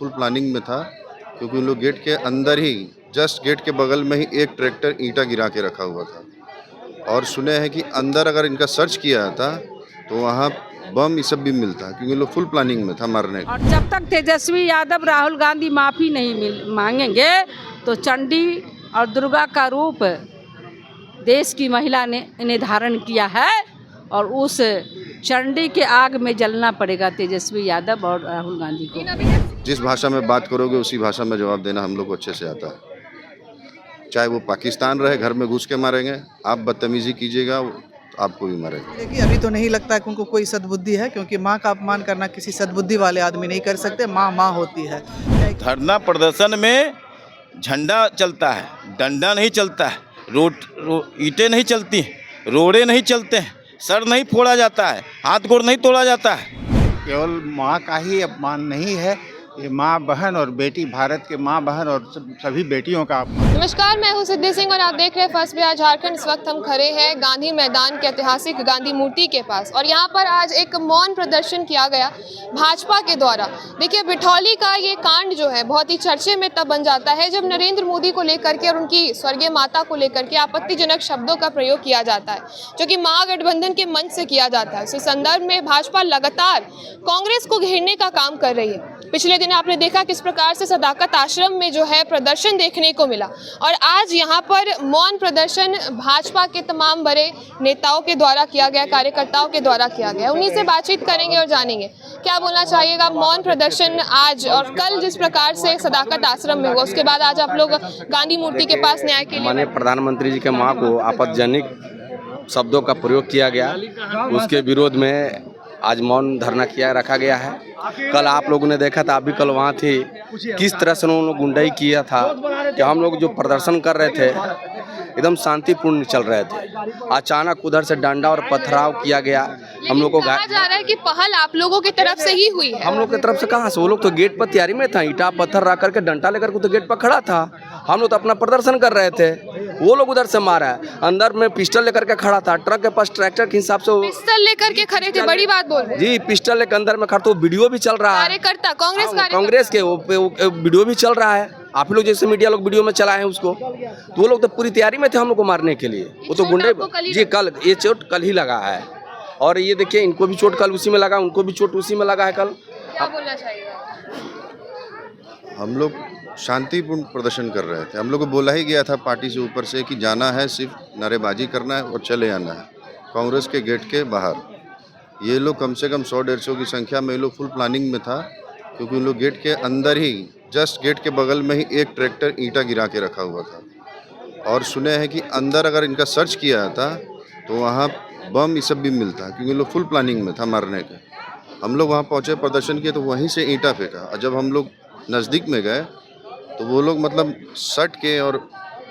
Full planning में था, क्योंकि उन लोग गेट के अंदर ही, जस्ट गेट के बगल में ही एक ट्रैक्टर ईंटा गिरा के रखा हुआ था। और सुने हैं कि अंदर अगर इनका सर्च किया जाता तो वहाँ बम ये सब भी मिलता, क्योंकि लोग फुल प्लानिंग में था मारने का। और जब तक तेजस्वी यादव राहुल गांधी माफ़ी नहीं मांगेंगे तो चंडी और दुर्गा का रूप देश की महिला ने धारण किया है और उस चंडी के आग में जलना पड़ेगा तेजस्वी यादव और राहुल गांधी को। जिस भाषा में बात करोगे उसी भाषा में जवाब देना हम लोग को अच्छे से आता है। चाहे वो पाकिस्तान रहे, घर में घुस के मारेंगे, आप बदतमीजी कीजिएगा आपको भी मारेंगे। देखिए, अभी तो नहीं लगता है कि उनको कोई सद्बुद्धि है, क्योंकि माँ का अपमान करना किसी सद्बुद्धि वाले आदमी नहीं कर सकते। माँ माँ होती है। धरना प्रदर्शन में झंडा चलता है, डंडा नहीं चलता है, ईंटें नहीं चलती, रोड़े नहीं चलते हैं, सर नहीं फोड़ा जाता है, हाथ गोड़ नहीं तोड़ा जाता है। केवल माँ का ही अपमान नहीं है, ये माँ बहन और बेटी, भारत के माँ बहन और सभी बेटियों का अपमान। नमस्कार, मैं हूं सिद्धि सिंह और आप देख रहे हैं फर्स्ट बिहार झारखंड। इस वक्त हम खड़े हैं गांधी मैदान के ऐतिहासिक गांधी मूर्ति के पास और यहां पर आज एक मौन प्रदर्शन किया गया भाजपा के द्वारा। देखिए, बिठौली का ये कांड जो है बहुत ही चर्चे में तब बन जाता है जब नरेंद्र मोदी को लेकर के और उनकी स्वर्गीय माता को लेकर के आपत्तिजनक शब्दों का प्रयोग किया जाता है, जो कि महागठबंधन के मंच से किया जाता है। इस संदर्भ में भाजपा लगातार कांग्रेस को घेरने का काम कर रही है। पिछले दिन आपने देखा किस प्रकार से सदाकत आश्रम में जो है प्रदर्शन देखने को मिला और आज यहाँ पर मौन प्रदर्शन भाजपा के तमाम बड़े नेताओं के द्वारा किया गया, कार्यकर्ताओं के द्वारा किया गया। उन्हीं से बातचीत करेंगे और जानेंगे क्या बोलना चाहिएगा। मौन प्रदर्शन आज और कल जिस प्रकार से सदाकत आश्रम में हुआ, उसके बाद आज आप लोग गांधी मूर्ति के पास न्याय के लिए। माननीय प्रधानमंत्री जी के मां को आपत्तिजनक शब्दों का प्रयोग किया गया, उसके विरोध में आज मौन धरना रखा गया है। कल आप लोगों ने देखा था, आप भी कल वहाँ थे, किस तरह से उन्होंने गुंडाई किया था कि हम लोग जो प्रदर्शन कर रहे थे एकदम शांतिपूर्ण चल रहे थे, अचानक उधर से डंडा और पथराव किया गया। हम लोग को कहा जा रहा है कि पहल आप लोगों की तरफ से ही हुई है। हम लोग की तरफ से कहाँ से? वो लोग तो गेट पर तैयारी में था, ईंटा पत्थर रख करके डंडा लेकर के तो गेट पर खड़ा था। हम लोग तो अपना प्रदर्शन कर रहे थे, वो लोग उधर से मारा है। अंदर में पिस्टल लेकर के खड़ा था, ट्रक के पास ट्रैक्टर के हिसाब से पिस्टल लेकर के खड़े थे। बड़ी बात बोल रहे जी, पिस्टल लेकर अंदर में खड़ा, तो वीडियो भी चल रहा है। कार्यकर्ता कांग्रेस के वो वीडियो भी चल रहा है। आप लोग जैसे मीडिया लोग वीडियो में चलाए हैं उसको, तो वो लोग तो पूरी तैयारी में थे हम लोग को मारने के लिए। वो तो गुंडे जी, कल ये चोट कल ही लगा है और ये देखिए इनको भी चोट कल उसी में लगा, उनको भी चोट उसी में लगा है। कल क्या बोलना चाहिए? हम लोग शांतिपूर्ण प्रदर्शन कर रहे थे। हम लोग को बोला ही गया था पार्टी से ऊपर से कि जाना है, सिर्फ नारेबाजी करना है और चले आना है कांग्रेस के गेट के बाहर। ये लोग कम से कम 100-150 की संख्या में, ये लोग फुल प्लानिंग में था, क्योंकि उन लोग गेट के अंदर ही, जस्ट गेट के बगल में ही एक ट्रैक्टर ईंटा गिरा के रखा हुआ था। और सुने हैं कि अंदर अगर इनका सर्च किया जाता तो वहाँ बम ये सब भी मिलता, क्योंकि लोग फुल प्लानिंग में था मारने के। हम लोग वहाँ पहुँचे, प्रदर्शन किए, तो वहीं से ईंटा फेंका। और जब हम लोग नज़दीक में गए तो वो लोग मतलब सट के और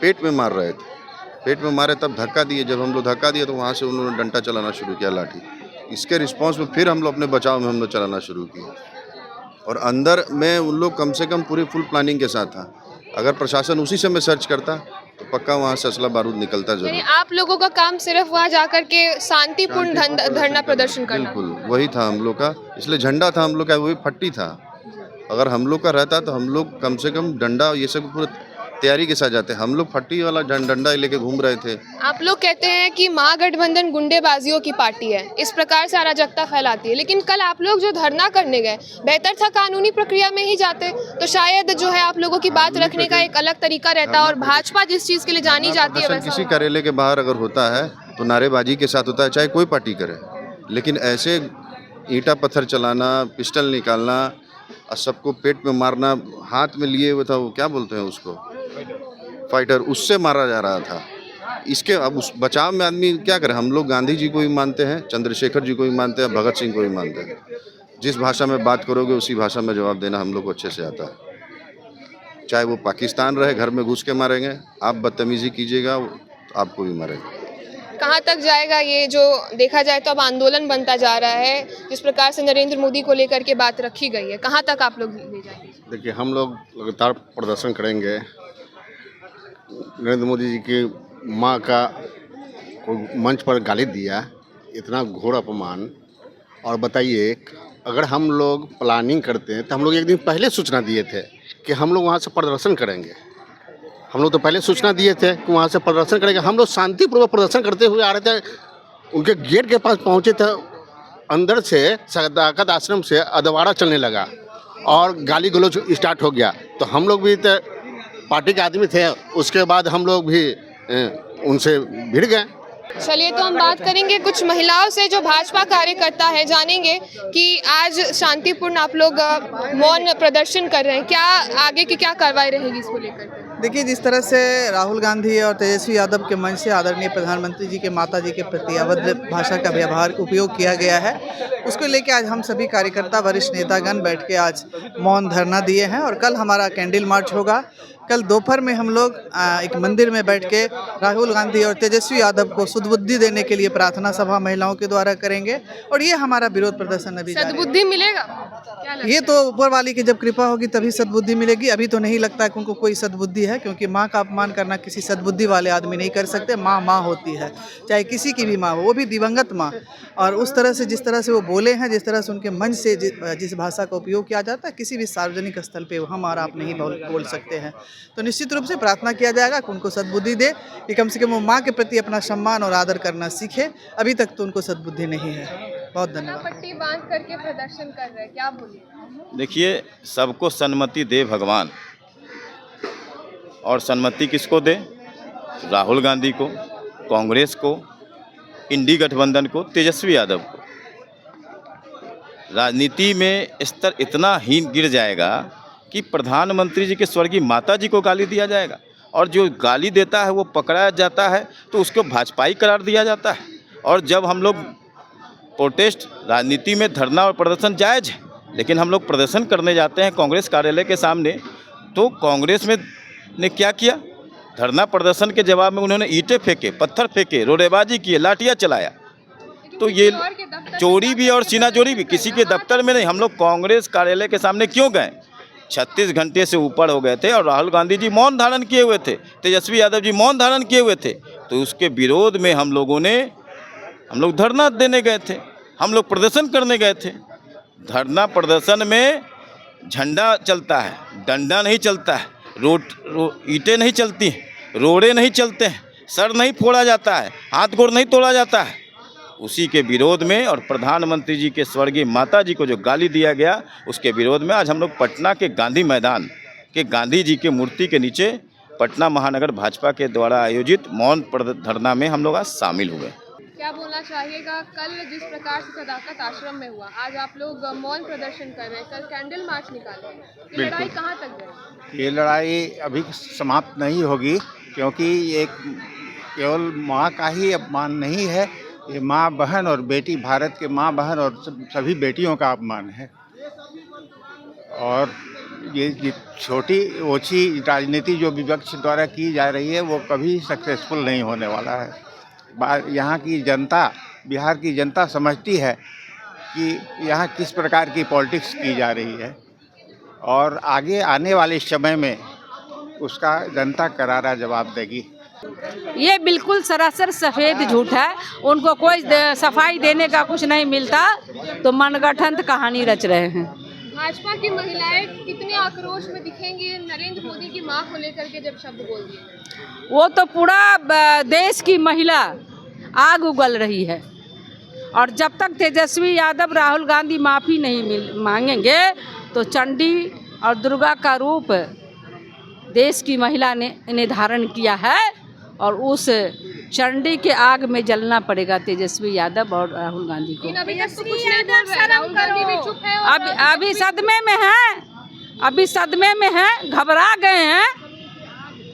पेट में मार रहे थे। पेट में मारे तब धक्का दिए, जब हम लोग धक्का दिए तो वहाँ से उन्होंने डंडा चलाना शुरू किया, लाठी। इसके रिस्पांस में फिर हम लोग अपने बचाव में हम लोग चलाना शुरू किए और अंदर में उन लोग कम से कम पूरी फुल प्लानिंग के साथ था। अगर प्रशासन उसी समय सर्च करता तो पक्का वहाँ से असला बारूद निकलता जरूर। आप लोगों का काम सिर्फ वहाँ जाकर के शांतिपूर्ण धरना प्रदर्शन करना? बिल्कुल वही था हम लोग का, इसलिए झंडा था हम लोग का, वही फट्टी था। अगर हम लोग का रहता तो हम लोग कम से कम डंडा ये सब पूरे तैयारी के साथ जाते। हम लोग फट्टी वाला डंडा लेके घूम रहे थे। आप लोग कहते हैं कि महागठबंधन गुंडेबाजियों की पार्टी है, इस प्रकार से अराजकता फैलाती है, लेकिन कल आप लोग जो धरना करने गए, बेहतर था कानूनी प्रक्रिया में ही जाते तो शायद जो है आप लोगों की बात रखने का एक अलग तरीका रहता। और भाजपा जिस चीज के लिए जानी जाती है, किसी कार्यालय के बाहर अगर होता है तो नारेबाजी के साथ होता है, चाहे कोई पार्टी करे। लेकिन ऐसे ईंटा पत्थर चलाना, पिस्टल निकालना और सबको पेट में मारना, हाथ में लिए हुए था, वो क्या बोलते हैं उसको, फाइटर, उससे मारा जा रहा था। इसके अब उस बचाव में आदमी क्या करे? हम लोग गांधी जी को भी मानते हैं, चंद्रशेखर जी को भी मानते हैं, भगत सिंह को भी मानते हैं। जिस भाषा में बात करोगे उसी भाषा में जवाब देना हम लोग को अच्छे से आता है। चाहे वो पाकिस्तान रहे, घर में घुस के मारेंगे, आप बदतमीजी कीजिएगा आपको भी मारेंगे। कहाँ तक जाएगा ये? जो देखा जाए तो अब आंदोलन बनता जा रहा है, जिस प्रकार से नरेंद्र मोदी को लेकर के बात रखी गई है, कहाँ तक आप लोग ले जाएंगे? देखिए, हम लोग लगातार प्रदर्शन करेंगे। नरेंद्र मोदी जी की माँ का को मंच पर गाली दिया, इतना घोर अपमान। और बताइए, अगर हम लोग प्लानिंग करते हैं तो हम लोग एक दिन पहले सूचना दिए थे कि हम लोग वहाँ से प्रदर्शन करेंगे। हम लोग तो पहले सूचना दिए थे कि वहाँ से प्रदर्शन करेंगे। हम लोग शांतिपूर्वक प्रदर्शन करते हुए आ रहे थे, उनके गेट के पास पहुँचे थे, अंदर से सदाकत आश्रम से अदवाड़ा चलने लगा और गाली गलौज स्टार्ट हो गया। तो हम लोग भी तो पार्टी के आदमी थे, उसके बाद हम लोग भी उनसे भिड़ गए। चलिए, तो हम बात करेंगे कुछ महिलाओं से जो भाजपा कार्यकर्ता है, जानेंगे कि आज शांतिपूर्ण आप लोग मौन प्रदर्शन कर रहे हैं, क्या आगे की क्या कार्रवाई रहेगी इसको लेकर? देखिए, जिस तरह से राहुल गांधी और तेजस्वी यादव के मंच से आदरणीय प्रधानमंत्री जी के माता जी के प्रति अभद्र भाषा का व्यवहार उपयोग किया गया है, उसको लेकर आज हम सभी कार्यकर्ता वरिष्ठ नेतागण बैठ के आज मौन धरना दिए हैं। और कल हमारा कैंडल मार्च होगा। कल दोपहर में हम लोग एक मंदिर में बैठ के राहुल गांधी और तेजस्वी यादव को सद्बुद्धि देने के लिए प्रार्थना सभा महिलाओं के द्वारा करेंगे। और ये हमारा विरोध प्रदर्शन अभी जारी है। सद्बुद्धि मिलेगा? क्या लगता है? ये तो ऊपर वाली की जब कृपा होगी तभी सद्बुद्धि मिलेगी। अभी तो नहीं लगता है कि उनको कोई सद्बुद्धि है, क्योंकि माँ का अपमान करना किसी सद्बुद्धि वाले आदमी नहीं कर सकते। माँ माँ होती है, चाहे किसी की भी माँ हो, वो भी दिवंगत माँ। और उस तरह से जिस तरह से वो बोले हैं, जिस तरह से उनके मंच से जिस भाषा का उपयोग किया जाता है, किसी भी सार्वजनिक स्थल पे हम और आप नहीं बोल सकते हैं। तो निश्चित रूप से प्रार्थना किया जाएगा कि उनको सद्बुद्धि दे, कि कम से कम वो माँ के प्रति अपना सम्मान और आदर करना सीखे। अभी तक तो उनको सद्बुद्धि नहीं है। बहुत धन्यवाद। पट्टी बांध करके प्रदर्शन कर रहे हैं, क्या बोलिए? देखिए, सबको सन्मति दे भगवान, और सन्मति किसको दे? राहुल गांधी को, कांग्रेस को, इंडी गठबंधन को, तेजस्वी यादव को। राजनीति में स्तर इतना हीन गिर जाएगा कि प्रधानमंत्री जी के स्वर्गीय माता जी को गाली दिया जाएगा, और जो गाली देता है वो पकड़ा जाता है तो उसको भाजपाई करार दिया जाता है। और जब हम लोग प्रोटेस्ट, राजनीति में धरना और प्रदर्शन जायज़ है, लेकिन हम लोग प्रदर्शन करने जाते हैं कांग्रेस कार्यालय के सामने, तो कांग्रेस में ने क्या किया? धरना प्रदर्शन के जवाब में उन्होंने ईंटें फेंके, पत्थर फेंके, रोड़ेबाजी किए, लाठियाँ चलाया। तो ये चोरी भी और सीना चोरी भी किसी के दफ्तर में नहीं। हम लोग कांग्रेस कार्यालय के सामने क्यों गए? 36 घंटे से ऊपर हो गए थे और राहुल गांधी जी मौन धारण किए हुए थे, तेजस्वी यादव जी मौन धारण किए हुए थे। तो उसके विरोध में हम लोग धरना देने गए थे, हम लोग प्रदर्शन करने गए थे। धरना प्रदर्शन में झंडा चलता है, डंडा नहीं चलता है, ईंटें नहीं चलती, रोड़े नहीं चलते हैं, सर नहीं फोड़ा जाता है, हाथ गोड़ नहीं तोड़ा जाता है। उसी के विरोध में और प्रधानमंत्री जी के स्वर्गीय माता जी को जो गाली दिया गया, उसके विरोध में आज हम लोग पटना के गांधी मैदान के गांधी जी के मूर्ति के नीचे पटना महानगर भाजपा के द्वारा आयोजित मौन धरना में हम लोग आज शामिल हुए। क्या बोलना चाहिएगा? कल जिस प्रकार से सदाकत आश्रम में हुआ, आज आप लोग मौन प्रदर्शन कर रहे हैं, कल कैंडल मार्च निकाले, ये लड़ाई कहाँ तक गई? ये लड़ाई अभी समाप्त नहीं होगी, क्योंकि ये केवल माँ का ही अपमान नहीं है, ये माँ बहन और बेटी, भारत के माँ बहन और सभी बेटियों का अपमान है। और ये छोटी ओछी राजनीति जो विपक्ष द्वारा की जा रही है, वो कभी सक्सेसफुल नहीं होने वाला है। यहाँ की जनता, बिहार की जनता समझती है कि यहाँ किस प्रकार की पॉलिटिक्स की जा रही है, और आगे आने वाले समय में उसका जनता करारा जवाब देगी। ये बिल्कुल सरासर सफ़ेद झूठ है। उनको कोई सफाई देने का कुछ नहीं मिलता, तो मनगढ़ंत कहानी रच रहे हैं। भाजपा की महिलाएं कितने आक्रोश में दिखेंगी नरेंद्र मोदी की मां को लेकर के जब शब्द बोल दिए? वो तो पूरा देश की महिला आग उगल रही है। और जब तक तेजस्वी यादव राहुल गांधी माफ़ी नहीं मांगेंगे, तो चंडी और दुर्गा का रूप देश की महिला ने इन्हें धारण किया है, और उस चंडी के आग में जलना पड़ेगा तेजस्वी यादव और राहुल गांधी को। अभी तक तो कुछ नहीं बोल रहे, राहुल गांधी भी चुप है। अभी सदमे में हैं, अभी सदमे में हैं, घबरा गए हैं,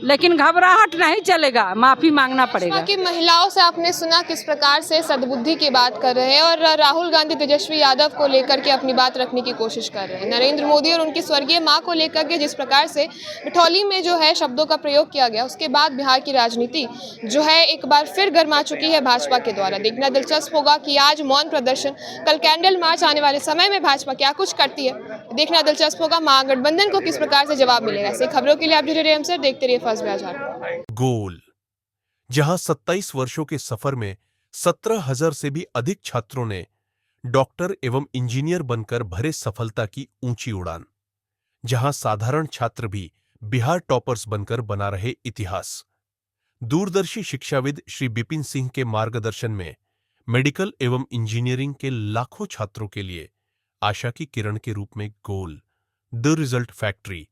लेकिन घबराहट नहीं चलेगा, माफ़ी मांगना पड़ेगा। कि महिलाओं से आपने सुना किस प्रकार से सद्बुद्धि की बात कर रहे हैं, और राहुल गांधी तेजस्वी यादव को लेकर के अपनी बात रखने की कोशिश कर रहे हैं। नरेंद्र मोदी और उनकी स्वर्गीय मां को लेकर के जिस प्रकार से बिठौली में जो है शब्दों का प्रयोग किया गया, उसके बाद बिहार की राजनीति जो है एक बार फिर गर्मा चुकी है भाजपा के द्वारा। देखना दिलचस्प होगा कि आज मौन प्रदर्शन, कल कैंडल मार्च, आने वाले समय में भाजपा क्या कुछ करती है, देखना दिलचस्प होगा। महागठबंधन को किस प्रकार से जवाब मिलेगा। ऐसी खबरों के लिए आप जुड़े रहिए हमसे, देखते रहिए फर्स्ट बिहार झारखंड। गोल, जहां 27 वर्षों के सफर में 17,000 से भी अधिक छात्रों ने डॉक्टर एवं इंजीनियर बनकर भरे सफलता की ऊंची उड़ान, जहां साधारण छात्र भी बिहार टॉपर्स बनकर बना रहे इतिहास। दूरदर्शी शिक्षाविद श्री बिपिन सिंह के मार्गदर्शन में मेडिकल एवं इंजीनियरिंग के लाखों छात्रों के लिए आशा की किरण के रूप में गोल द रिजल्ट फैक्ट्री।